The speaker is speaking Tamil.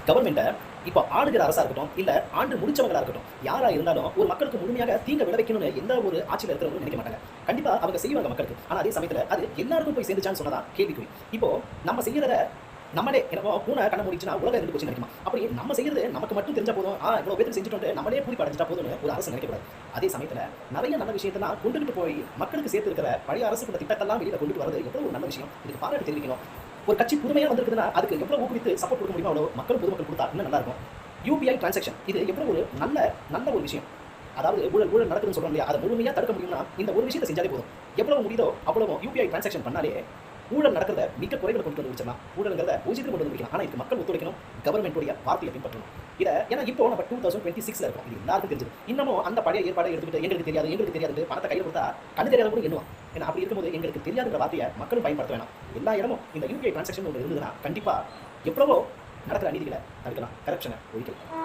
கவர்மெண்ட்டை இப்போ ஆளுகிற அரசா இருக்கட்டும், இல்ல ஆண்டு முடிச்சவங்களா இருக்கட்டும், யாரா இருந்தாலும் ஒரு மக்களுக்கு முழுமையாக தீங்க விளைவிக்கணும்னு எந்த ஒரு ஆட்சியில இருக்கிறவங்களும் நினைக்க மாட்டாங்க. கண்டிப்பா அவங்க செய்வாங்க மக்களுக்கு. ஆனா அதே சமயத்துல அது எல்லாருக்கும் போய் சேர்ந்துச்சான்னு சொன்னதா கேள்விக்குறி. இப்போ நம்ம செய்யறத நம்மளே என்னமோ பூனை கண்ண மூடிச்சுன்னா உலகம் இருந்து போச்சு நினைக்குமா? அப்படி நம்ம செய்யறது நமக்கு மட்டும் தெரிஞ்சா போதும், இவ்வளவு பேருக்கு செஞ்சுட்டு நம்மளே பூரி அடைஞ்சிட்டா போதும்னு ஒரு அரசு நினைக்கக்கூடாது. அதே சமயத்துல நிறைய நல்ல விஷயத்தெல்லாம் கொண்டுகிட்டு போய் மக்களுக்கு சேர்த்து இருக்கிற பழைய அரசு கூட திட்டத்தெல்லாம் வெளியில கொண்டுட்டு வரது எவ்வளவு ஒரு நல்ல விஷயம். இதுக்கு பாராட்டு தெரிவிக்கணும். ஒரு கட்சி புதுமையா வந்திருக்குதுன்னா அதுக்கு எவ்வளவு ஊக்குவித்து சப்போர்ட் கொடுக்க முடியுமோ அவ்வளவு மக்கள் பொதுமக்கள் கொடுத்தா இன்னும் நல்லா இருக்கும். யூபிஐ டிரான்சாக்ஷன் இது எவ்வளவு ஒரு நல்ல நல்ல ஒரு விஷயம். அதாவது ஊழல் நடக்குதுன்னு சொல்றோம் இல்லையா, அதை முழுமையா தடுக்க முடியும்னா இந்த ஒரு விஷயத்தை செஞ்சாலே போதும். எவ்வளவு முடியுதோ அவ்வளவு யூபிஐ டிரான்சாக்ஷன் பண்ணாலே ஊழல் நடக்கிறத மிக குறைகளை கொண்டு வந்து வச்சிடலாம். ஊழல்ங்கிறத பூஜ்ஜியத்தில் கொண்டு வந்து வைக்கலாம். ஆனால் இதுக்கு மக்கள் ஒத்துழைக்கணும், கவர்மெண்ட்டுடைய வார்த்தையை பின்பற்றணும். இதை ஏன்னா இப்போ நம்ம 2026 இருக்கோம். இது எல்லாருக்கும் தெரிஞ்சது. இன்னமும் அந்த பழைய ஏற்பாடை எடுத்துக்கிட்டு எங்களுக்கு தெரியாது பணத்தை கையில் கொடுத்தா கண்ணு தெரியாத கூட எண்ணுவான். ஏன்னா அப்படி இருக்கும்போது எங்களுக்கு தெரியாதுன்ற வார்த்தையை மக்களும் பயன்படுத்த வேணாம். எல்லா இடமும் இந்த யூபிஐ டிரான்சாக்ஷன் ஒன்று இருந்ததுன்னா கண்டிப்பாக எவ்வளவோ நடக்கிற அநீதிகளை தடுக்கலாம், கரப்ஷனை ஒழிக்கலாம்.